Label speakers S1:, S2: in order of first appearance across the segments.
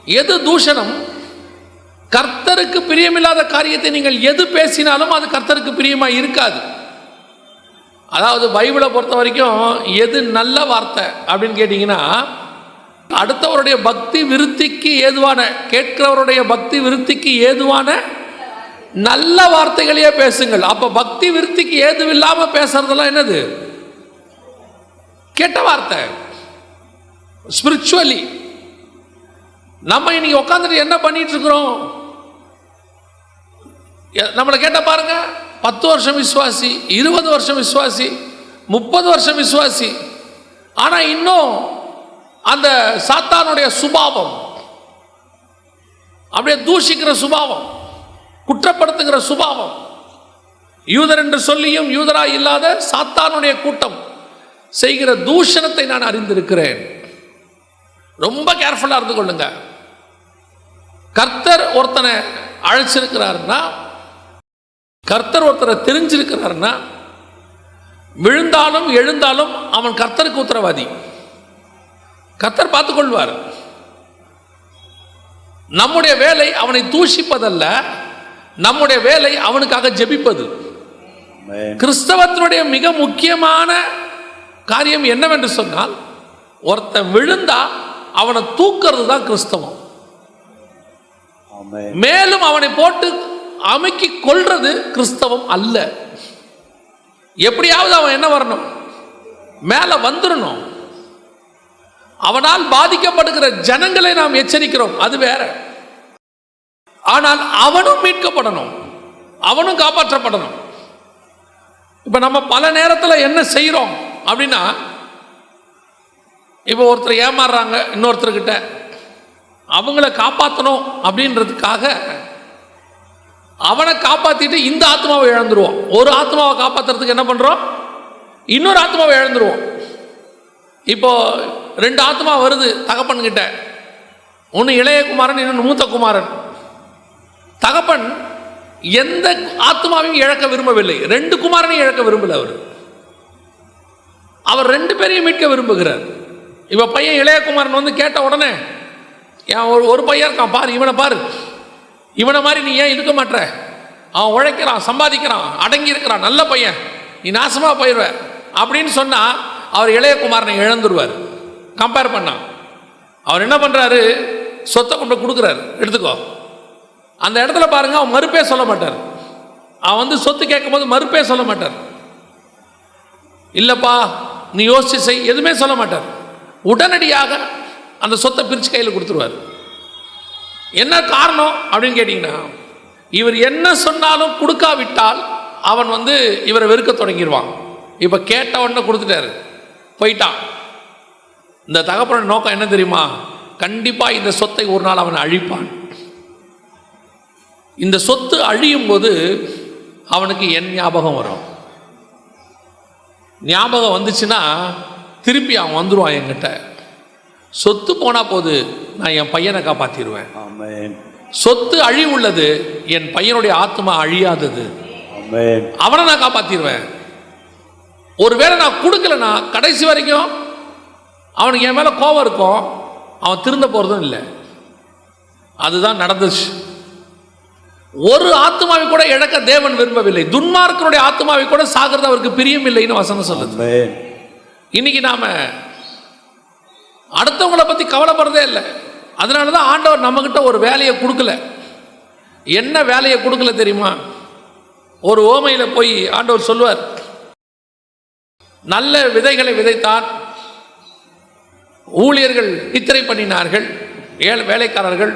S1: எது தூஷணம்? கர்த்தருக்கு பிரியமில்லாத காரியத்தை நீங்கள் எது பேசினாலும் அது கர்த்தருக்கு பிரியமாக இருக்காது. அதாவது பைபிளை பொறுத்த வரைக்கும் எது நல்ல வார்த்தை அப்படின்னு கேட்டிங்கன்னா, அடுத்தவருடைய பக்தி விருத்திக்கு ஏதுவான, கேட்கிறவருடைய பக்தி விருத்திக்கு ஏதுவான நல்ல வார்த்தைகளையே பேசுங்கள். அப்போ பக்தி விருத்திக்கு ஏதுவில்லாமல் பேசுறதெல்லாம் என்னது? கெட்ட வார்த்தை. ஸ்பிரிச்சுவலி நம்ம இன்னைக்கு உட்காந்துட்டு என்ன பண்ணிட்டு இருக்கிறோம்? நம்மளை கேட்ட பாருங்க, 10 வருஷம் விசுவாசி, 20 வருஷம் விசுவாசி, 30 வருஷம் விசுவாசி, ஆனா இன்னும் அந்த சாத்தானுடைய சுபாவம், அப்படியே தூஷிக்கிற சுபாவம், குற்றப்படுத்துகிற சுபாவம், யூதர் என்று சொல்லியும் யூதராய் இல்லாத சாத்தானுடைய கூட்டம் செய்கிற தூஷணத்தை நான் அறிந்திருக்கிறேன். ரொம்ப கேர்ஃபுல்லா இருந்து கொள்ளுங்க. கர்த்தர் ஒருத்தனை அழைச்சிருக்கிறாருன்னா, கர்த்தர் ஒருத்தரை தெரிஞ்சிருக்கிறாருன்னா, விழுந்தாலும் எழுந்தாலும் அவன் கர்த்தருக்கு உத்தரவாதி. கர்த்தர் பார்த்துக் கொள்வார். நம்முடைய வேலை அவனை தூஷிப்பதல்ல, நம்முடைய வேலை அவனுக்காக ஜெபிப்பது. கிறிஸ்தவத்தினுடைய மிக முக்கியமான காரியம் என்னவென்று சொன்னால், ஒருத்தன் விழுந்தா அவனை தூக்கிறது தான் கிறிஸ்தவம். மேலும் அவனை போட்டு அமுக்கி கொள்றது கிறிஸ்தவம் அல்ல. எப்படியாவது அவன் என்ன வரணும்? மேல வந்துடணும். அவனால் பாதிக்கப்படுகிற ஜனங்களை நாம் எச்சரிக்கிறோம், அது வேற. ஆனால் அவனும் மீட்கப்படணும், அவனும் காப்பாற்றப்படணும். இப்ப நம்ம பல நேரத்தில் என்ன செய்யறோம் அப்படின்னா, இப்போ ஒருத்தர் ஏமாறுறாங்க இன்னொருத்தர்கிட்ட, அவங்கள காப்பாற்றணும் அப்படின்றதுக்காக அவனை காப்பாற்றிட்டு இந்த ஆத்மாவை இழந்துருவோம். ஒரு ஆத்மாவை காப்பாற்றுறதுக்கு என்ன பண்ணுறோம்? இன்னொரு ஆத்மாவை இழந்துருவோம். இப்போ 2 ஆத்மா வருது தகப்பன்கிட்ட, ஒன்று இளைய குமாரன், இன்னொன்று மூத்த குமாரன். தகப்பன் எந்த ஆத்மாவையும் இழக்க விரும்பவில்லை, 2 குமாரனையும் இழக்க விரும்பல. அவர் 2 பேரையும் மீட்க விரும்புகிறார். இப்போ பையன் இளைய குமாரன் வந்து கேட்ட உடனே, ஏன் ஒரு பையன் இருக்கான் பாரு, இவனை பாரு, இவனை மாதிரி நீ ஏன் இருக்க மாட்ட? அவன் உழைக்கிறான், சம்பாதிக்கிறான், அடங்கி இருக்கிறான், நல்ல பையன், நீ நாசமா போயிடுவ அப்படின்னு சொன்னா அவர் இளைய குமாரனை இழந்துருவார். கம்பேர் பண்ணா அவர் என்ன பண்றாரு? சொத்தை கொண்டு கொடுக்குறாரு, எடுத்துக்கோ. அந்த இடத்துல பாருங்க, அவன் மறுப்பே சொல்ல மாட்டார். அவன் வந்து சொத்து கேட்கும் போது மறுப்பே சொல்ல மாட்டார். இல்லப்பா நீ யோசிச்சு செய், எதுவுமே சொல்ல மாட்டார். உடனடியாக அந்த சொத்தை பிரிச்சு கையில் கொடுத்துருவார். என்ன காரணம் அப்படின்னு கேட்டீங்கன்னா, இவர் என்ன சொன்னாலும் கொடுக்காவிட்டால் அவன் வந்து இவரை வெறுக்க தொடங்கிடுவான். இப்ப கேட்ட உடனே கொடுத்துட்டாரு, போயிட்டான். இந்த தகப்பன நோக்கம் என்ன தெரியுமா? கண்டிப்பா இந்த சொத்தை ஒரு நாள் அவன் அழிப்பான். இந்த சொத்து அழியும் போது அவனுக்கு என் ஞாபகம் வரும். ஞாபகம் வந்துச்சுன்னா திருப்பி அவன் வந்துடுவான் என்கிட்ட. சொத்து போனா போது நான் என் பையனை காப்பாத்திடுவேன். சொத்து அழிவுள்ளது, என் பையனுடைய ஆத்மா அழியாதது. அவனை நான் காப்பாத்திடுவேன். ஒருவேளை நான் கொடுக்கலன்னா கடைசி வரைக்கும் அவனுக்கு என் மேல கோபம் இருக்கும், அவன் திருந்த போறதும் இல்லை. அதுதான் நடந்துச்சு. ஒரு ஆத்மாவை கூட இழக்க தேவன் விரும்பவில்லை. துன்மார்க்கனுடைய ஆத்மாவை கூட சாகிறது அவருக்கு பிரியம் இல்லைன்னு வசனம் சொல்லுது. இன்னைக்கு நாம அடுத்தவங்களை பத்தி கவலைப்படுறதே இல்லை. அதனாலதான் ஆண்டவர் நம்ம கிட்ட ஒரு வேலையை கொடுக்கல. என்ன வேலையை கொடுக்கல தெரியுமா? ஒரு ஓமையில போய் ஆண்டவர் சொல்லுவார், நல்ல விதைகளை விதைத்தான், ஊழியர்கள் நித்திரை பண்ணினார்கள், வேலைக்காரர்கள்.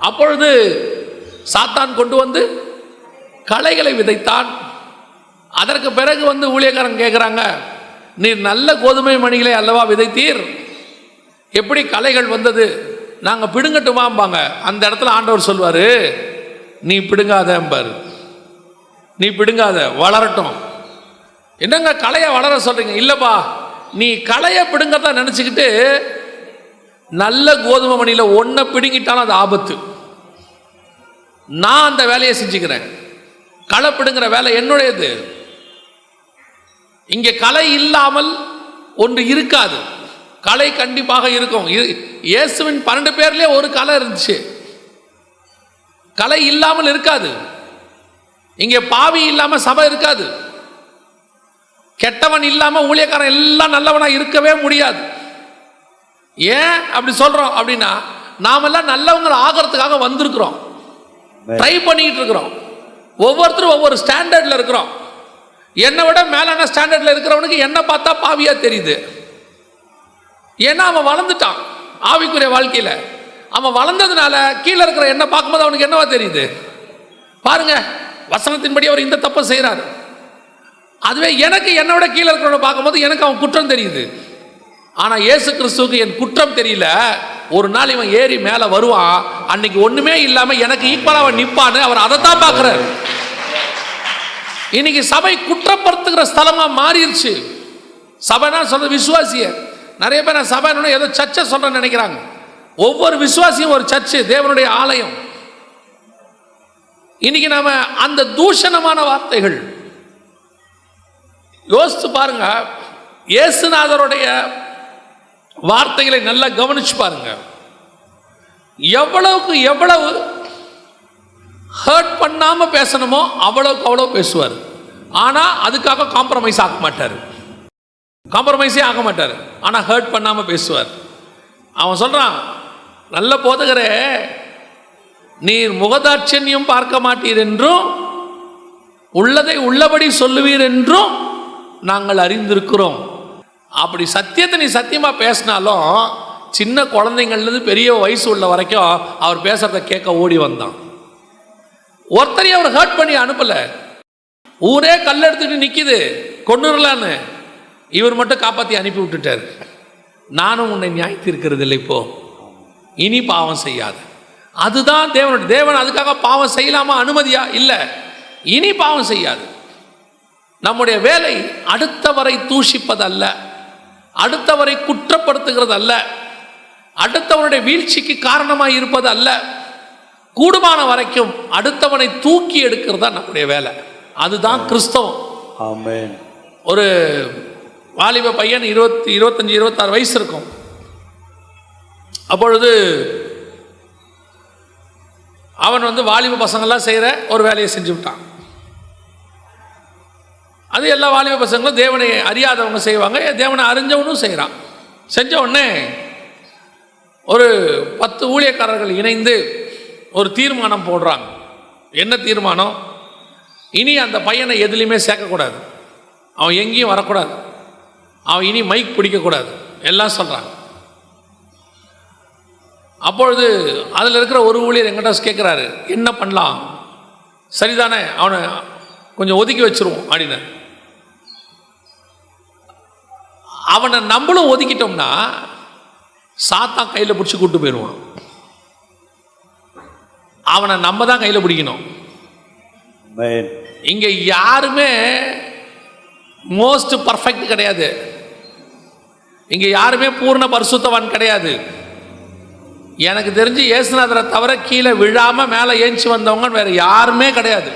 S1: அப்பொழுது சாத்தான் கொண்டு வந்து களைகளை விதைத்தான். அதற்கு பிறகு வந்து ஊழியக்காரன் கேட்குறாங்க, நீர் நல்ல கோதுமை மணிகளை அல்லவா விதைத்தீர், எப்படி களைகள் வந்தது? நாங்கள் பிடுங்கட்டுமாம்பாங்க. அந்த இடத்துல ஆண்டவர் சொல்வார், நீ பிடுங்காதம்பார், நீ பிடுங்காத, வளரட்டும். என்னங்க களையை வளர சொல்றீங்க? இல்லப்பா, நீ களையை பிடுங்கதான் நினச்சிக்கிட்டு நல்ல கோதுமை மணியில் ஒன்றை பிடுங்கிட்டாலும் அது ஆபத்து. நான் அந்த வேலையை செஞ்சுக்கிறேன். களை பிடுங்கிற வேலை என்னுடையது. இங்கே களை இல்லாமல் ஒன்று இருக்காது. கலை கண்டிப்பாக இருக்கும். இயேசுவின் 12 பேர்லயே ஒரு கலை இருந்துச்சு. கலை இல்லாமல் இருக்காது. இங்கே பாவி இல்லாம சபை இருக்காது. கெட்டவன் இல்லாம ஊழியக்காரன் எல்லாம் நல்லவனா இருக்கவே முடியாது. ஏன் அப்படி சொல்றோம் அப்படின்னா, நாமெல்லாம் நல்லவங்க ஆகிறதுக்காக வந்திருக்கிறோம், ட்ரை பண்ணிட்டு இருக்கிறோம். ஒவ்வொருத்தரும் ஒவ்வொரு ஸ்டாண்டர்ட்ல இருக்கிறோம். என்னை விட மேலான ஸ்டாண்டர்ட்ல இருக்கிறவனுக்கு என்ன பார்த்தா பாவியா தெரியுது. ஏன்னா அவன் வளர்ந்துட்டான் ஆவிக்குரிய வாழ்க்கையில. அவன் வளர்ந்ததுனால கீழே இருக்கிற என்ன பார்க்கும்போது அவனுக்கு என்னவா தெரியுது பாருங்க. வசனத்தின்படி அவர் இந்த தப்பை செய்யறாரு. அதுவே எனக்கு என்னை விட கீழே இருக்கிறவனை பார்க்கும்போது எனக்கு அவன் குற்றம் தெரியுது. ஆனா இயேசு கிறிஸ்துவுக்கு என் குற்றம் தெரியல. ஒரு நாள் இவன் ஏறி மேல வருவான், அன்னைக்கு ஒண்ணுமே இல்லாம எனக்கு ஈக்குவலா அவன் நிப்பான்னு அவர் அதைத்தான் பார்க்கிறார். இன்னைக்கு சபை குற்றப்படுத்துகிற ஸ்தலமா மாறிடுச்சு. சபைனா சொல்ற விசுவாசிய நிறைய பேர் நான் சபை ஏதோ சர்ச்சை சொல்றேன்னு நினைக்கிறாங்க. ஒவ்வொரு விசுவாசியும் ஒரு சர்ச்சு, தேவனுடைய ஆலயம். இன்னைக்கு நாம அந்த தூஷணமான வார்த்தைகள் யோசித்து பாருங்க. இயேசுநாதருடைய வார்த்தைகளை நல்லா கவனிச்சு பாருங்க. எவ்வளவுக்கு எவ்வளவு ஹர்ட் பண்ணாம பேசணுமோ அவ்வளவுக்கு அவ்வளவு பேசுவார். ஆனா அதுக்காக காம்ப்ரமைஸ் ஆக மாட்டார், காம்ப்ரமைஸே ஆக மாட்டார். ஆனா ஹர்ட் பண்ணாம பேசுவார். அவன் சொல்றான், நல்ல போதகரே, நீர் முகதாட்சண்யம் பார்க்க மாட்டீர் என்றும் உள்ளதை உள்ளபடி சொல்லுவீர் என்றும் நாங்கள் அறிந்திருக்கிறோம். அப்படி சத்தியத்தை நீ சத்தியமா பேசினாலும் சின்ன குழந்தைங்கள்லேருந்து பெரிய வயசு உள்ள வரைக்கும் அவர் பேசுறத கேட்க ஓடி வந்தான். ஒருத்தரையும் அவர் ஹர்ட் பண்ணி அனுப்பல. ஊரே கல் எடுத்துட்டு நிக்குது கொன்னுடலான்னு, இவர் மட்டும் காப்பாற்றி அனுப்பி விட்டுட்டார். நானும் உன்னை நியாயத்திருக்கிறது இல்லை, இப்போ இனி பாவம் செய்யாது. அதுதான் தேவனுடைய. தேவன் அதுக்காக பாவம் செய்யலாமா அனுமதியா? இல்லை, இனி பாவம் செய்யாது. நம்முடைய வேலை அடுத்தவரை தூஷிப்பதல்ல, அடுத்தவரை குற்றப்படுத்துகிறது அல்ல, அடுத்தவனுடைய வீழ்ச்சிக்கு காரணமாக இருப்பது அல்ல. கூடுமான வரைக்கும் அடுத்தவனை தூக்கி எடுக்கிறது தான் நம்முடைய வேலை. அதுதான் கிறிஸ்தவம். ஆமென். ஒரு வாலிப பையன் 25 26 வயசு இருக்கும். அப்பொழுது அவன் வாலிப பசங்கள்லாம் செய்கிற ஒரு வேலையை செஞ்சு விட்டான். அது எல்லா வாலிப பசங்களும் தேவனை அறியாதவங்க செய்வாங்க, தேவனை அறிஞ்சவனும் செய்கிறான். செஞ்ச உடனே ஒரு 10 ஊழியக்காரர்கள் இணைந்து ஒரு தீர்மானம் போடுறாங்க. என்ன தீர்மானம்? இனி அந்த பையனை எதுலையுமே சேர்க்கக்கூடாது, அவன் எங்கேயும் வரக்கூடாது, அவன் இனி மைக் பிடிக்கக்கூடாது, எல்லாம் சொல்கிறாங்க. அப்பொழுது அதில் இருக்கிற ஒரு ஊழியர் எங்கிட்ட கேட்குறாரு, என்ன பண்ணலாம், சரிதானே, அவனை கொஞ்சம் ஒதுக்கி வச்சிருவோம் அப்படின்னு. அவனை நம்மளும் ஒதுக்கிட்டோம்னா சாத்தான் கையில் பிடிச்சி கூட்டு போயிடுவான். அவனை நம்ம தான் கையில் பிடிக்கணும். இங்க யாருமே மோஸ்ட் பர்ஃபெக்ட் கிடையாது, இங்க யாருமே பூர்ண பரிசுத்தவான் கிடையாது. எனக்கு தெரிஞ்சு இயேசுநாதரை தவிர கீழே விழாம மேலே ஏஞ்சி வந்தவங்க வேற யாருமே கிடையாது.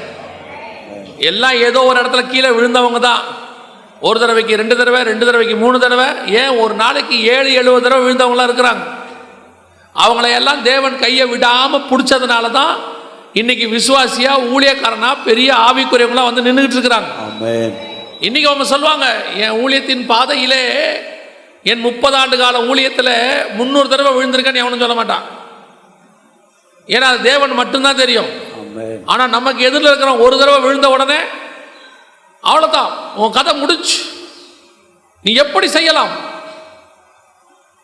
S1: எல்லாம் ஏதோ ஒரு இடத்துல கீழே விழுந்தவங்க தான். ஒரு தடவைக்கு 2 தடவை, 2 தடவைக்கு 3 தடவை, ஏன் ஒரு நாளைக்கு 7-70 தடவை விழுந்தவங்களாம் இருக்கிறாங்க. அவங்களையெல்லாம் தேவன் கையை விடாம பிடிச்சதுனால தான் இன்னைக்கு விசுவாசியா ஊழியக்காரனா பெரிய ஆவிக்குரியவங்களா நின்றுட்டு இருக்கிறாங்க. இன்னைக்கு அவங்க சொல்லுவாங்க, என் ஊழியத்தின் பாதையிலே என் 30 ஆண்டு கால ஊழியத்தில் 300 தடவை விழுந்திருக்கேன்னு எவனும் சொல்ல மாட்டான். ஏன்னா அது தேவன் மட்டும்தான் தெரியும். ஆனா நமக்கு எதிரில் இருக்கிற ஒரு தடவை விழுந்த உடனே அவ்வளவுதான், உன் கதை முடிச்சு, நீ எப்படி செய்யலாம்?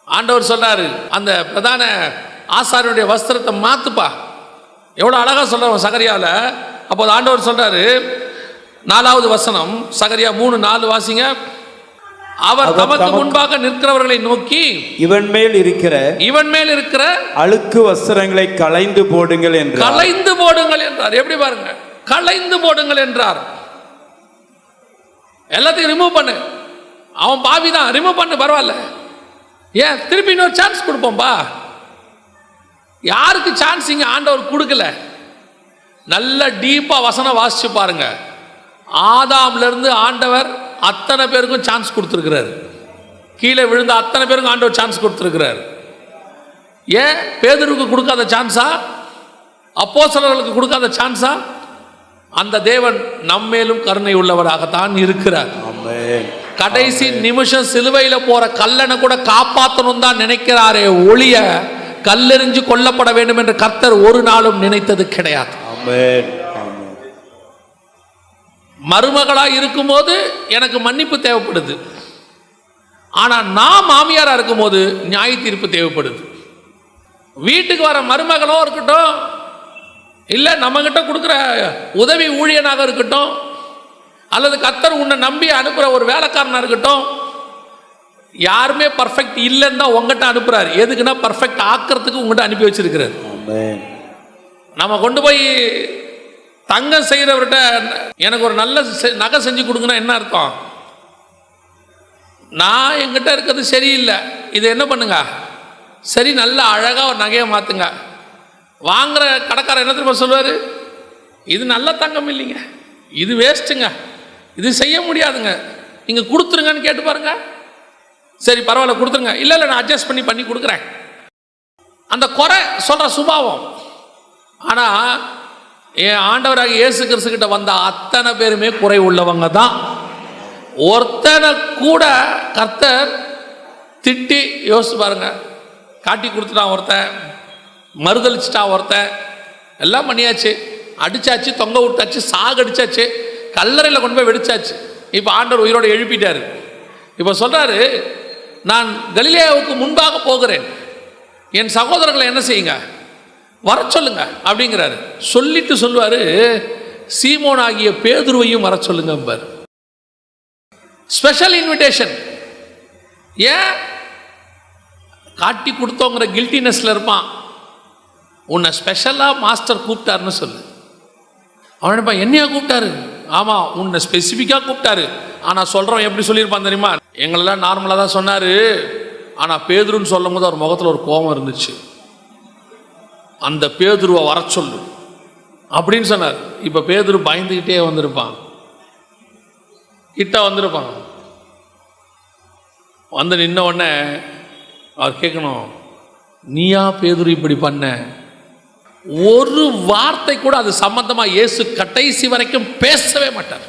S1: ஆண்டவர் சொல்றாரு, அந்த பிரதான ஆசாரியனுடைய வஸ்திரத்தை மாத்துப்பா. எவ்வளவு அழகா சொல்றாரு சகரியால. அப்போது ஆண்டவர் சொல்றாரு, 4வது வசனம், சகரியா 3:4 வாசிங்க. அவர் தமக்கு முன்பாக நிற்கிறவர்களை நோக்கி, இவன் மேல் இருக்கிற
S2: அழுக்கு வஸ்திரங்களை களைந்து போடுங்கள் என்றார்.
S1: களைந்து போடுங்கள் என்றார். எப்படி பாருங்க, களைந்து போடுங்கள் என்றார். எல்லாத்தையும் ரிமூவ் பண்ணு. அவன் பாவி தான், ரிமூவ் பண்ணு, பரவாயில்ல. ஏன் திருப்பி இன்னொரு சான்ஸ் கொடுப்போம்பா. யாருக்கு சான்ஸ் இங்க ஆண்டவர் கொடுக்கல? நல்ல டீப்பா வசனம் வாசிச்சு பாருங்க. ஆதாம்ல இருந்து ஆண்டவர் அத்தனை பேருக்கும் சான்ஸ் கொடுத்துருக்கிறாரு. கீழே விழுந்த அத்தனை பேருக்கும் ஆண்டவர் சான்ஸ் கொடுத்துருக்கிறார். ஏன் பேதுருக்கு கொடுக்காத சான்ஸா? அப்போஸ்தலர்களுக்கு கொடுக்காத சான்ஸா? அந்த தேவன் நம்மேலும் கருணை உள்ளவராகத்தான் இருக்கிறார். கடைசி நிமிஷம் சிலுவையில போற கல்லனை கூட காப்பாற்றணும் தான் நினைக்கிறாரே ஒழிய கல்லெறிஞ்சு கொல்லப்பட வேண்டும் என்று கர்த்தர் ஒரு நாளும் நினைத்தது கிடையாது. மருமகளா இருக்கும்போது எனக்கு மன்னிப்பு தேவைப்படுது. ஆனா நான் மாமியாரா இருக்கும்போது நியாய தீர்ப்பு தேவைப்படுது. வீட்டுக்கு வர மருமகளோ இருக்கட்டும், இல்ல நம்ம கிட்ட கொடுக்குற உதவி ஊழியனாக இருக்கட்டும், அல்லது கர்த்தர் உன்னை நம்பி அனுப்புற ஒரு வேலைக்காரனா இருக்கட்டும், யாருமே பர்ஃபெக்ட் இல்லைன்னு தான் உங்ககிட்ட அனுப்புறாரு. எதுக்குன்னா பர்ஃபெக்ட் ஆக்கிறதுக்கு உங்ககிட்ட அனுப்பி வச்சிருக்கிறார். நம்ம கொண்டு போய் தங்கம் செய்கிறவர்கிட்ட எனக்கு ஒரு நல்ல நகை செஞ்சு கொடுங்கன்னா என்ன அர்த்தம்? நான் என்கிட்ட இருக்கிறது சரியில்லை, இதை என்ன பண்ணுங்க, சரி நல்ல அழகாக ஒரு நகையை மாற்றுங்க. வாங்குற கடைக்காரர் என்ன தெரியுமா சொல்லுவார்? இது நல்ல தங்கம் இல்லைங்க, இது வேஸ்ட்டுங்க, இது செய்ய முடியாதுங்க, நீங்கள் கொடுத்துருங்கன்னு கேட்டு பாருங்க. சரி பரவாயில்ல கொடுத்துருங்க. இல்லை நான் அட்ஜஸ்ட் பண்ணி கொடுக்குறேன். அந்த குறை சொல்கிற சுபாவம். ஆனால் என் ஆண்டவராக இயேசு கிறிஸ்துக்கிட்ட வந்த அத்தனை பேருமே குறை உள்ளவங்க தான். ஒருத்தனை கூட கர்த்தர் திட்டி யோசிச்சு பாருங்க, காட்டி கொடுத்துட்டான் ஒருத்தன், மறுதளிச்சிட்டான் ஒருத்தன், எல்லாம் பண்ணியாச்சு, அடிச்சாச்சு, தொங்க விட்டாச்சு, சாகடிச்சாச்சு, கல்லறையில் கொண்டு போய் வெடிச்சாச்சு. இப்போ ஆண்டவர் உயிரோட எழுப்பிட்டாரு. இப்போ சொல்றாரு, நான் கலிலேயாவுக்கு முன்பாக போகிறேன், என் சகோதரர்களை என்ன செய்யுங்க, வர சொல்லுங்க அப்படிங்கிறாரு. சொல்லிட்டு சொல்லுவாரு, சீமோன் ஆகிய பேதுருவையும் வர சொல்லுங்க. Special invitation. ஏன்? காட்டி கொடுத்தோங்கிற கில்ட்டினஸ்ல இருப்பான். உன்னை ஸ்பெஷலா மாஸ்டர் கூப்பிட்டாருன்னு சொல்லு. அவன் நினைப்பான், என்னையா கூப்பிட்டாரு? ஆமா, உன்னை ஸ்பெசிஃபிக்கா கூப்பிட்டாரு. ஆனா சொல்றோம் எப்படி சொல்லியிருப்பான் தெரியுமா? எங்களெல்லாம் நார்மலா தான் சொன்னாரு, ஆனா பேதுருன்னு சொல்லும் போது அவர் முகத்தில் ஒரு கோபம் இருந்துச்சு. அந்த பேதுருவை வர சொல்லு அப்படின்னு சொன்னார். இப்போ பேதுரு பயந்துக்கிட்டே வந்திருப்பான், கிட்ட வந்திருப்பான். வந்து நின்ன உடனே அவர் கேட்கணும், நீயா பேதுரு இப்படி பண்ண? ஒரு வார்த்தை கூட அது சம்பந்தமா இயேசு கடைசி வரைக்கும் பேசவே மாட்டார்.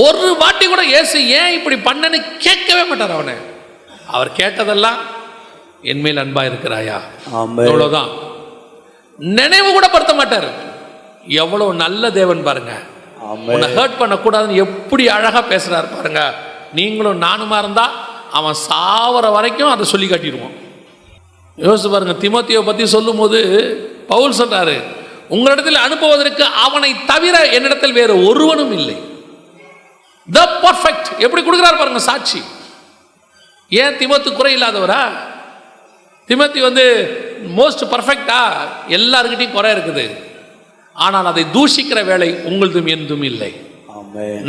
S1: ஒரு வாட்டி கூட இயேசு ஏன் இப்படி பண்ணன்னு கேட்கவே மாட்டார். அவனை அவர் கேட்டதெல்லாம் என் மேல் அன்பா இருக்கிறாயா, அவ்வளவுதான். நினைவு கூட படுத்த மாட்டார். எவ்வளவு நல்ல தேவன் பாருங்க. உன்னை ஹர்ட் பண்ணக்கூடாதுன்னு எப்படி அழகா பேசுறாரு பாருங்க. நீங்களும் நானுமா இருந்தா அவன் சாவர வரைக்கும் அதை சொல்லி காட்டிடுவான். யோசிச்சு பாருங்க, தீமோத்தேயுவை பத்தி சொல்லும் போது பவுல் சொல்றாரு, உங்களிடத்தில் அனுப்புவதற்கு அவனை தவிர என்னிடத்தில் வேறு ஒருவனும் இல்லை. The perfect. எப்படி கொடுக்குறாரு பாருங்க சாட்சி. ஏன் தீமோத்தி குறை இல்லாதவரா? தீமோத்தி மோஸ்ட் பர்ஃபெக்டா? எல்லாருக்கிட்டையும் குறை இருக்குது. ஆனால் அதை தூஷிக்கிற வேலை உங்களதும் என்றும் இல்லை.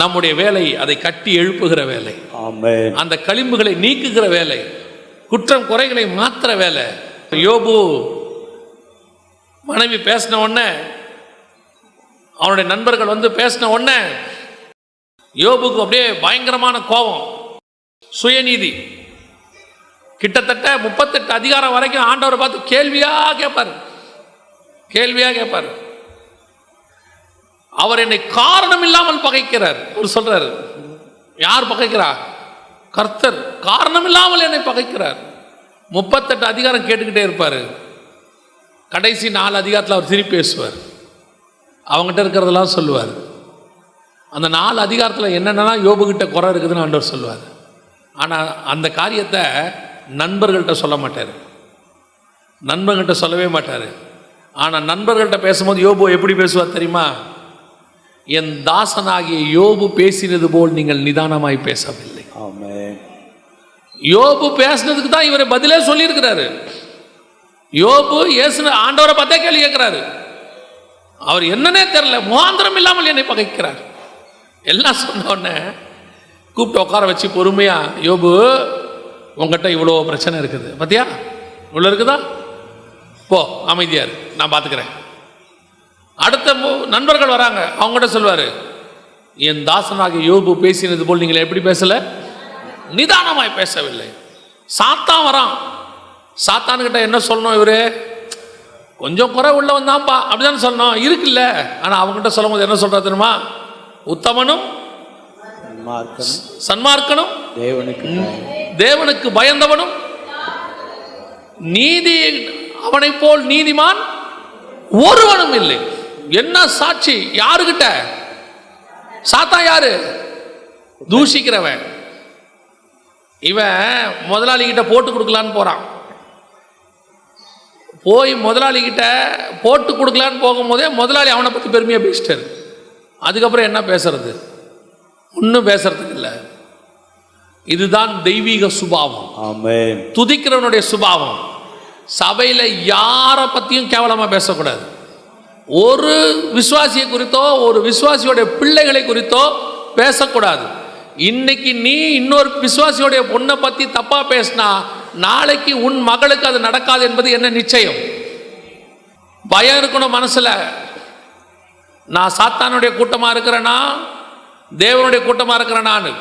S1: நம்முடைய வேலை அதை கட்டி எழுப்புகிற வேலை, அந்த களிம்புகளை நீக்குகிற வேலை, குற்றம் குறைகளை மாத்திர வேலை. யோபு மனைவி பேசின உடனே, அவனுடைய நண்பர்கள் பேசின உடனே யோபுக்கு அப்படியே பயங்கரமான கோபம், சுயநீதி. கிட்டத்தட்ட 38 அதிகாரம் வரைக்கும் ஆண்டவரை பார்த்து கேள்வியா கேட்பார். அவர் என்னை காரணம் இல்லாமல் பகைக்கிறார். அவர் சொல்றாரு, யார் பகைக்கிறா? கர்த்தர் காரணம் இல்லாமல் என்னை பகைக்கிறார். 38 அதிகாரம் கேட்டுக்கிட்டே இருப்பார். கடைசி 4 அதிகாரத்தில் அவர் திருப்பி பேசுவார், அவங்ககிட்ட இருக்கிறதெல்லாம் சொல்லுவார். அந்த 4 அதிகாரத்தில் என்னென்னா யோபுகிட்ட குறை இருக்குதுன்னு ஆண்டவர் சொல்லுவார். ஆனால் அந்த காரியத்தை நண்பர்கள்ட்ட சொல்ல மாட்டார், நண்பர்கள்ட்ட சொல்லவே மாட்டார். ஆனால் நண்பர்கள்ட்ட பேசும்போது யோபு எப்படி பேசுவார் தெரியுமா? என் தாசனாகிய யோபு பேசினது போல் நீங்கள் நிதானமாய் பேசவில்லை. யோபு பேசினதுக்கு தான் இவரை பதிலே சொல்லியிருக்கிறாரு. யோபு ஆண்டவரை பார்த்தா கேள்வி கேட்கிறாரு. அவர் என்னன்னே தெரியல, முகாந்திரம் இல்லாமல் என்னை பகைக்கிறார். எல்லாம் சொன்ன உடனே கூப்பிட்டு உட்கார வச்சு பொறுமையா, யோபு உங்ககிட்ட இவ்வளோ பிரச்சனை இருக்குது பார்த்தியா, இவ்வளோ இருக்குதா, போ அமைதியா இரு, நான் பார்த்துக்கிறேன். அடுத்த நண்பர்கள் வராங்க, அவங்ககிட்ட சொல்வாரு, என் தாசனாகிய யோபு பேசினது போல் நீங்கள் எப்படி பேசல, நிதானமாய் பேசவில்லை. சாத்தான் வரான். சாத்தான்கிட்ட என்ன சொல்லணும்? இவரு கொஞ்சம் குறை உள்ளவன் தான்ப்பா அப்படிதான் சொல்லணும், இருக்குல்ல. ஆனால் அவங்ககிட்ட சொல்லும் போது என்ன சொல்றா தெரியுமா? உத்தமனும் சன்மார்க்கனும் தேவனுக்கு பயந்தவனும் நீதி அவனை போல் நீதிமான் ஒருவனும் இல்லை. என்ன சாட்சி? யாருகிட்ட? சாத்தான் யாரு? தூஷிக்கிறவன். இவன் முதலாளி கிட்ட போட்டு கொடுக்கலான்னு போறான். போய் முதலாளி கிட்ட போட்டு கொடுக்கலான்னு போகும்போதே முதலாளி அவனை பற்றி பெருமையாக பேசிட்டாரு. அதுக்கப்புறம் என்ன பேசுறது? ஒன்றும் பேசுறதுக்கு இல்லை. இதுதான் தெய்வீக சுபாவம். ஆமென். துதிக்கிறவனுடைய சுபாவம். சபையில் யாரை பற்றியும் கேவலமாக பேசக்கூடாது. ஒரு விசுவாசியை குறித்தோ ஒரு விசுவாசியோடைய பிள்ளைகளை குறித்தோ பேசக்கூடாது. இன்னைக்கு நீ இன்னொரு விசுவாசியோடைய பொண்ணை பற்றி தப்பாக பேசினா நாளைக்கு உன் மகளுக்கு அது நடக்காது என்பது என்ன நிச்சயம்? பயம் இருக்கணும் மனசுல. நான் சாத்தானுடைய கூட்டமா இருக்கிறேனா தேவனுடைய கூட்டமா இருக்கிறேனான்னு.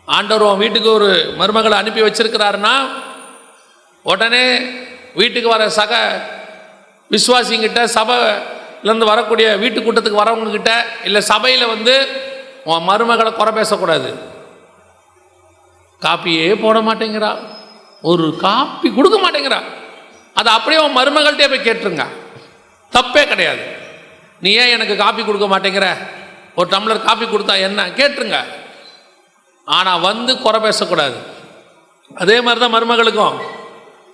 S1: ஆண்டவர் உன் வீட்டுக்கு ஒரு மருமகளை அனுப்பி வச்சிருக்கிறாருன்னா உடனே வீட்டுக்கு வர சக விசுவாசிங்கிட்ட, சபையிலேருந்து வரக்கூடிய வீட்டு கூட்டத்துக்கு வரவங்க கிட்ட, இல்லை சபையில் உன் மருமகளை குறை பேசக்கூடாது. காப்பியே போட மாட்டேங்கிறா, ஒரு காப்பி கொடுக்க மாட்டேங்கிறா, அதை அப்படியே உன் மருமகள்கிட்டே போய் கேட்டுருங்க, தப்பே கிடையாது. நீ ஏன் எனக்கு காப்பி கொடுக்க மாட்டேங்கிற, ஒரு டம்ளர் காப்பி கொடுத்தா என்ன கேட்டுருங்க. ஆனால் குறை பேசக்கூடாது. அதே மாதிரி தான் மருமகளுக்கும்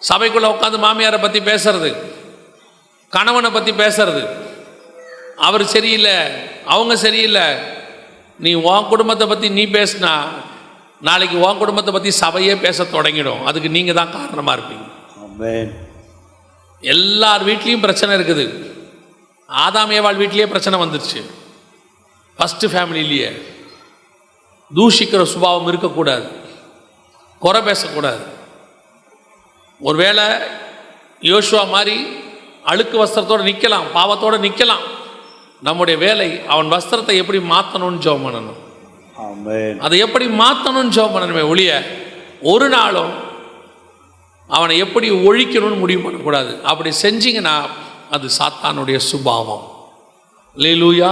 S1: சபைக்குள்ளே உட்காந்து மாமியாரை பற்றி பேசுறது, கணவனை பற்றி பேசுறது, அவர் சரியில்லை அவங்க சரியில்லை. நீ உன் குடும்பத்தை பற்றி நீ பேசினா நாளைக்கு உன் குடும்பத்தை பற்றி சபையே பேச தொடங்கிடும். அதுக்கு நீங்கள் தான் காரணமாக இருப்பீங்க. ஆமென். எல்லார் வீட்லேயும் பிரச்சனை இருக்குது. ஆதாம் ஏவாள் வீட்லேயே பிரச்சனை வந்துருச்சு. ஃபஸ்ட்டு ஃபேமிலியிலேயே தூஷிக்கிற சுபாவம் இருக்கக்கூடாது, குறை பேசக்கூடாது. ஒருவேளை யோசுவா மாதிரி அழுக்கு வஸ்திரத்தோடு நிற்கலாம், பாவத்தோடு நிற்கலாம். நம்முடைய வேலை அவன் வஸ்திரத்தை எப்படி மாற்றணும்னு ஜெபம் பண்ணணும். அதை எப்படி மாற்றணும்னு ஜெபம் பண்ணணுமே ஒழிய ஒரு நாளும் அவனை எப்படி ஒழிக்கணும்னு முடிவு பண்ணக்கூடாது. அப்படி செஞ்சீங்கன்னா அது சாத்தானுடைய சுபாவம். அல்லேலூயா.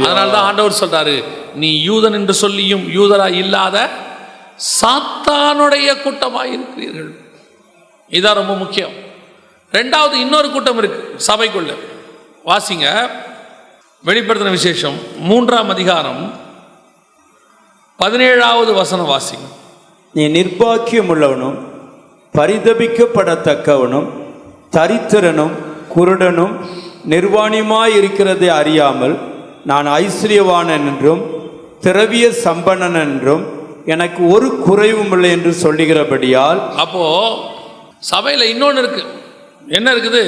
S1: அதனால தான் ஆண்டவர் சொல்றாரு, நீ யூதன் என்று சொல்லியும் யூதராய் இல்லாத சாத்தானுடைய கூட்டமாய் இருக்கிறீர்கள். இதான் ரொம்ப முக்கியம். ரெண்டாவது இன்னொரு கூட்டம் இருக்கு சபைக்குள்ள. வாசிங்க வெளிப்படுத்தின விசேஷம் 3ஆம் அதிகாரம் 17வது வசனம் வாசிங்க.
S2: நீ நிர்பாக்கியம் உள்ளவனும் பரிதபிக்கப்படத்தக்கவனும் தரித்திரனும் குருடனும் நிர்வாணியுமாய் இருக்கிறதை அறியாமல் நான் ஐஸ்வர்யவானன் என்றும் திரவிய சம்பன்னன் என்றும் எனக்கு ஒரு குறைவும் இல்லை என்று சொல்லுகிறபடியால். அப்போ
S1: சபையில் இன்னொன்று இருக்கு. என்ன இருக்குது?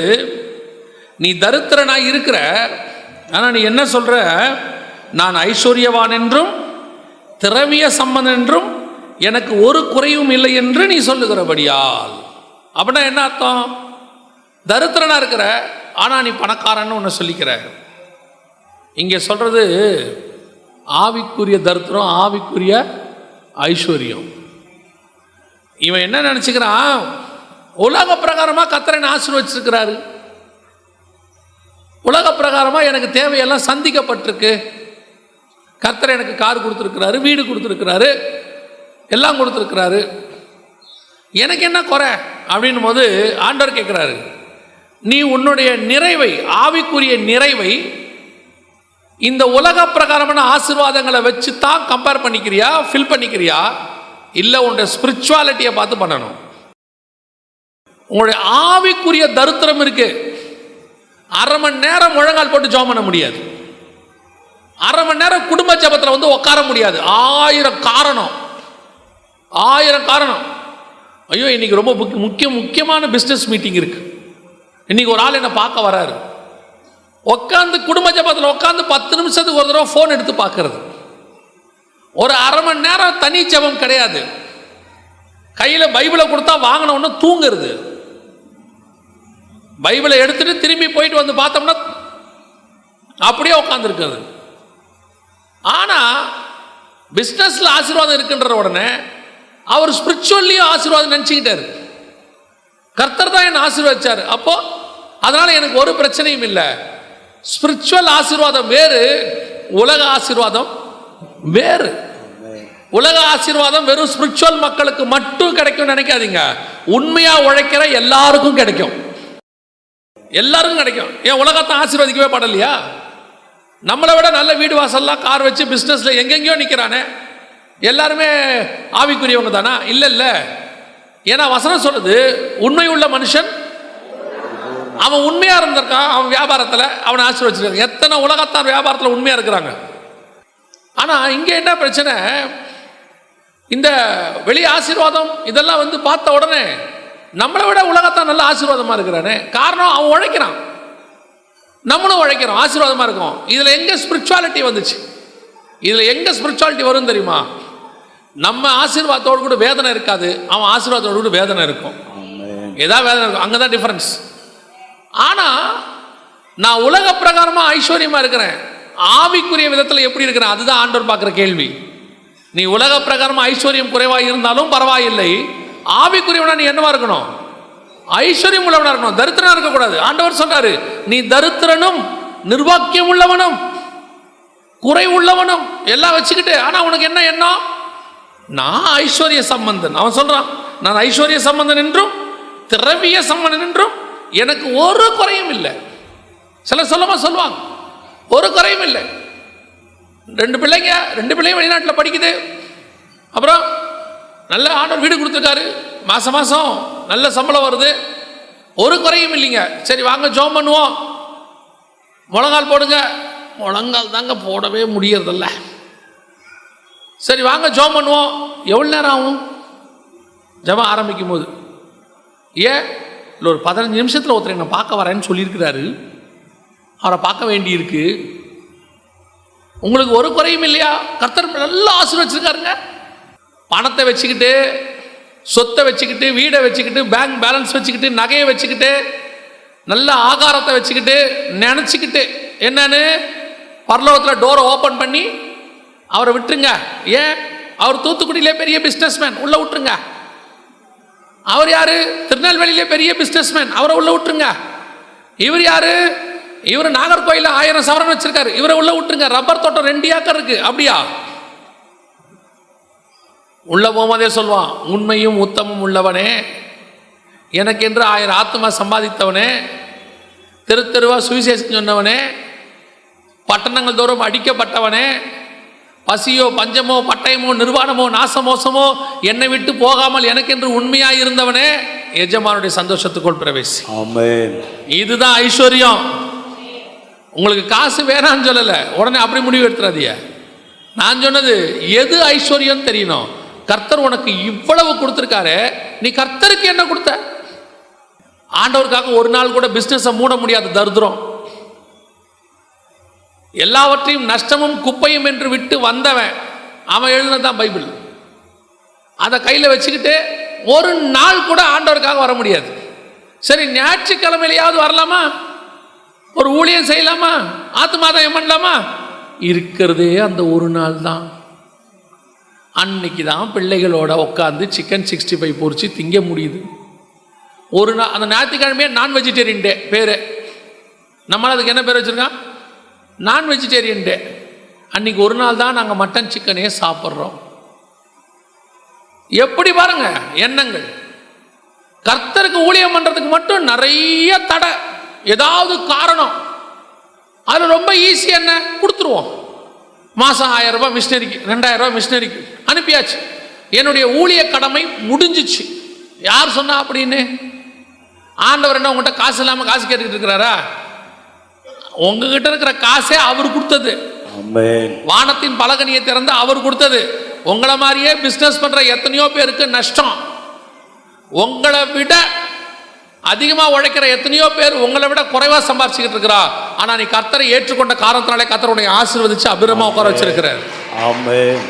S1: நீ தரித்திரனாய் இருக்கிற, ஆனால் நீ என்ன சொல்ற? நான் ஐஸ்வர்யவான் என்றும் திரவிய சம்பந்தன் என்றும் எனக்கு ஒரு குறைவும் இல்லை என்று நீ சொல்லுகிறபடியால். அப்படின்னா என்ன அர்த்தம்? தரித்திரனா இருக்கிற, ஆனால் நீ பணக்காரன்னு ஒன்று சொல்லிக்கிற. இங்கே சொல்றது ஆவிக்குரிய தரித்திரம், ஆவிக்குரிய ஐஸ்வர்யம். இவன் என்ன நினச்சிக்கிறான்? உலக பிரகாரமாக கர்த்தரை ஆசீர்வதிச்சிருக்கிறாரு, உலக பிரகாரமாக எனக்கு தேவையெல்லாம் சந்திக்கப்பட்டிருக்கு, கர்த்தர் எனக்கு கார் கொடுத்துருக்கிறாரு, வீடு கொடுத்துருக்கிறாரு, எல்லாம் கொடுத்துருக்கிறாரு, எனக்கு என்ன குறை அப்படின்னும் போது ஆண்டவர் கேட்குறாரு, நீ உன்னுடைய நிறைவை, ஆவிக்குரிய நிறைவை இந்த உலக பிரகாரமான ஆசீர்வாதங்களை வச்சு தான் கம்பேர் பண்ணிக்கிறியா, ஃபில் பண்ணிக்கிறியா, இல்லை உன்னுடைய ஸ்பிரிச்சுவாலிட்டியை பார்த்து பண்ணணும். உங்களுடைய ஆவிக்குரிய தரித்திரம் இருக்கு. அரை மணி நேரம் முழங்கால் போட்டு ஜெபம் பண்ண முடியாது, அரை மணி நேரம் குடும்ப ஜெபத்தில் உட்கார முடியாது. 1000 காரணம், 1000 காரணம். ஐயோ இன்னைக்கு ரொம்ப முக்கியமான பிஸ்னஸ் மீட்டிங் இருக்கு, இன்னைக்கு ஒரு ஆள் என்னை பார்க்க வராரு. உட்காந்து குடும்ப ஜெபத்தில் உட்காந்து 10 நிமிஷத்துக்கு ஒரு தடவை ஃபோன் எடுத்து பார்க்கறது. ஒரு அரை மணி நேரம் தனி ஜெபம் கிடையாது. கையில் பைபிளை கொடுத்தா வாங்கின ஒன்று தூங்குறது. பைபிளை எடுத்துட்டு திரும்பி போயிட்டு வந்து பார்த்தோம்னா அப்படியே உட்காந்துருக்கிறது. ஆனால் பிஸ்னஸில் ஆசீர்வாதம் இருக்குன்ற உடனே அவர் ஸ்பிரிச்சுவல்லையும் ஆசீர்வாதம் நினச்சிக்கிட்டாரு. கர்த்தர் தான் என்னை ஆசீர்வதிச்சார். அப்போ அதனால எனக்கு ஒரு பிரச்சனையும் இல்லை. ஸ்பிரிச்சுவல் ஆசீர்வாதம் வேறு, உலக ஆசீர்வாதம் வேறு. உலக ஆசீர்வாதம் வெறும் ஸ்பிரிச்சுவல் மக்களுக்கு மட்டும் கிடைக்கும் நினைக்காதீங்க. உண்மையா உழைக்கிற எல்லாருக்கும் கிடைக்கும், எல்லாருக்கும் கிடைக்கும். ஏன் உலகத்தை ஆசீர்வதிக்கவே படலையா? நம்மளை விட நல்ல வீடு வாசல்லாம் கார் வச்சு பிஸ்னஸ்ல எங்கெங்கயோ நிற்கிறானே, எல்லாருமே ஆவிக்குரியவங்க தானா? இல்லை இல்லை. ஏன்னா வசனம் சொல்லுது, உண்மை உள்ள மனுஷன் அவன் உண்மையா இருந்திருக்கான், அவன் வியாபாரத்தில் அவனை ஆசீர்வதிச்சிருக்காங்க. எத்தனை உலகத்தான் வியாபாரத்தில் உண்மையா இருக்கிறாங்க. ஆனா இங்க என்ன பிரச்சனை, இந்த வெளி ஆசீர்வாதம் இதெல்லாம் வந்து பார்த்த உடனே நம்மளை விட உலகத்தான் நல்ல ஆசீர்வாதமா இருக்கிறானே. காரணம் அவன் உழைக்கிறான், நம்மளும் உழைக்கிறோம், ஆசீர்வாதமா இருக்கும். இதுல எங்க ஸ்பிரிச்சுவாலிட்டி வந்துச்சு? இதுல எங்க ஸ்பிரிச்சுவாலிட்டி வரும் தெரியுமா? நம்ம ஆசீர்வாதத்தோடு கூட வேதனை இருக்காது, அவன் ஆசீர்வாதத்தோடு கூட வேதனை இருக்கும். ஏதாவது வேதனை இருக்கும், அங்கதான் டிஃபரன்ஸ். ஆனா நான் உலக பிரகாரமா ஐஸ்வர்யமா இருக்கிறேன், ஆவிக்குரிய விதத்தில் எப்படி இருக்கிறேன்? அதுதான் ஆண்டவர் பார்க்குற கேள்வி. நீ உலக பிரகாரமா ஐஸ்வர்யம் குறைவாக இருந்தாலும் பரவாயில்லை, ஆவிக்குரியவனா நீ என்னவா இருக்கணும்? ஐஸ்வர்யம் உள்ளவனா இருக்கணும், தரித்திரனா இருக்கக்கூடாது. ஆண்டவர் சொல்றாரு, நீ தரித்திரனும் நிர்வாக்கியம் உள்ளவனும் குறை உள்ளவனும் எல்லாம் வச்சுக்கிட்டு, ஆனா உனக்கு என்ன எண்ணம்? நான் ஐஸ்வர்ய சம்பந்தன். அவன் சொல்றான், நான் ஐஸ்வர்ய சம்பந்தன் என்றும் திரவிய சம்பந்தன் என்றும் எனக்கு ஒரு குறையும் இல்லை. சில சொல்லுவாங்க ஒரு குறையும் இல்லை. ரெண்டு பிள்ளைங்க வெளிநாட்டில் படிக்குது, அப்புறம் நல்ல ஆண்டவர் வீடு கொடுத்துருக்காரு, மாசம் மாசம் நல்ல சம்பளம் வருது, ஒரு குறையும் இல்லைங்க. சரி வாங்க ஜெபம் பண்ணுவோம், முழங்கால் போடுங்க. முழங்கால் தாங்க போடவே முடியறதில்ல. சரி வாங்க ஜெபம் பண்ணுவோம். எவ்வளோ நேரம் ஆகும் ஜெபம் ஆரம்பிக்கும் போது? ஏன் இல்லை, ஒரு 15 நிமிஷத்தில் ஒருத்தர் என்னை பார்க்க வரேன்னு சொல்லியிருக்கிறாரு, அவரை பார்க்க வேண்டியிருக்கு. உங்களுக்கு ஒரு குறையும் இல்லையா? கர்த்தர் நல்லா ஆசீர்வதிச்சிருக்காருங்க. பணத்தை வச்சுக்கிட்டு, சொத்தை வச்சுக்கிட்டு, வீடை வச்சுக்கிட்டு, பேங்க் பேலன்ஸ் வச்சுக்கிட்டு, நகையை வச்சுக்கிட்டு, நல்ல ஆகாரத்தை வச்சுக்கிட்டு, நினச்சிக்கிட்டு என்னன்னு பரலோகத்தில் டோரை ஓப்பன் பண்ணி அவரை விட்டுருங்க. ஏன்? அவர் தூத்துக்குடியிலே பெரிய பிஸ்னஸ்மேன், உள்ள விட்டுருங்க. அவர் யாரு? திருநெல்வேலியிலே பெரிய பிஸ்னஸ்மேன், அவரை உள்ள விட்டுருங்க. இவர் யாரு? இவர் நாகர்கோயில 1000 சவரன் வச்சிருக்காரு, இவரை உள்ள விட்டுருங்க. ரப்பர் தோட்டம் 2 ஏக்கர் இருக்கு, அப்படியா? உள்ள போகும்போதே சொல்வான், உண்மையும் உத்தமும் உள்ளவனே, எனக்கென்று 1000 ஆத்மா சம்பாதித்தவனே, தெரு தெருவா சுவிசேஷம் சொன்னவனே, பட்டணங்கள் தோறும் அடிக்கப்பட்டவனே, பசியோ பஞ்சமோ பட்டயமோ நிர்வாணமோ நாசமோசமோ என்னை விட்டு போகாமல் எனக்கென்று உண்மையாய் இருந்தவனே, எஜமானுடைய சந்தோஷத்துக்குள் பிரவேசி. ஆமென். இதுதான் ஐஸ்வர்யம். உங்களுக்கு காசு வேணான்னு சொல்லலை, உடனே அப்படி முடிவு எடுத்துறாதீங்க. நான் சொன்னது எது ஐஸ்வர்யம் தெரியணும். கர்த்தர் உனக்கு இவ்வளவு கொடுத்துருக்காரு, நீ கர்த்தருக்கு என்ன கொடுத்த? ஆண்டவருக்காக ஒரு நாள் கூட பிசினஸை மூட முடியாது தரித்திரம். எல்லாவற்றையும் நஷ்டமும் குப்பையும் என்று விட்டு வந்தவன் அவன் எழுதினதான் பைபிள். அதை கையில் வச்சுக்கிட்டு ஒரு நாள் கூட ஆண்டவருக்காக வர முடியாது. சரி ஞாயிற்றுக்கிழமையிலையாவது வரலாமா, ஒரு ஊழியம் செய்யலாமா, ஆத்துமாதாயம் பண்ணலாமா? இருக்கிறதே அந்த ஒரு நாள் தான். அன்னைக்கு தான் பிள்ளைகளோட உட்காந்து சிக்கன் 65 பொரிச்சு திங்க முடியுது. ஒரு நாள் அந்த ஞாயிற்றுக்கிழமையே நான் வெஜிடேரியன் டே பேர். நம்மளால் அதுக்கு என்ன பேர் வச்சுருக்கான்? நான் வெஜிடேரியன் டே. அன்னைக்கு ஒரு நாள் தான் நாங்கள் மட்டன் சிக்கனே சாப்பிட்றோம். எப்படி பாருங்க எண்ணங்கள். கர்த்தருக்கு ஊழியம் பண்ணுறதுக்கு மட்டும் நிறைய தடை, ஏதாவது காரணம். அதில் ரொம்ப ஈஸி என்ன, கொடுத்துருவோம். மாதம் 1000 ரூபாய் மிஷினரிக்கு, 2000 ரூபாய் மிஷினரிக்கு அனுப்பியாச்சு, என்னுடைய ஊழிய கடமை முடிஞ்சிச்சு. யார் சொன்னா அப்படின்னு? ஆண்டவர் என்ன உங்கள்கிட்ட காசு இல்லாமல் காசு கேட்டுக்கிட்டு இருக்கிறாரா? உங்ககிட்ட இருக்கிற காசே அவர் கொடுத்தது. வானத்தின் பலகனியை திறந்து அவர் கொடுத்தது. உங்களை மாதிரியே பிஸ்னஸ் பண்ற எத்தனையோ பேருக்கு நஷ்டம். உங்களை விட அதிகமாக உழைக்கிற எத்தனையோ பேர் உங்களை விட குறைவா சம்பாதிச்சுக்கிட்டு இருக்கிறா. ஆனா நீ கர்த்தரை ஏற்றுக்கொண்ட காரணத்தினாலே கர்த்தர் உன்னை ஆசீர்வதிச்சு அபிரமா உட்கார வச்சிருக்கிறார். ஆமென்.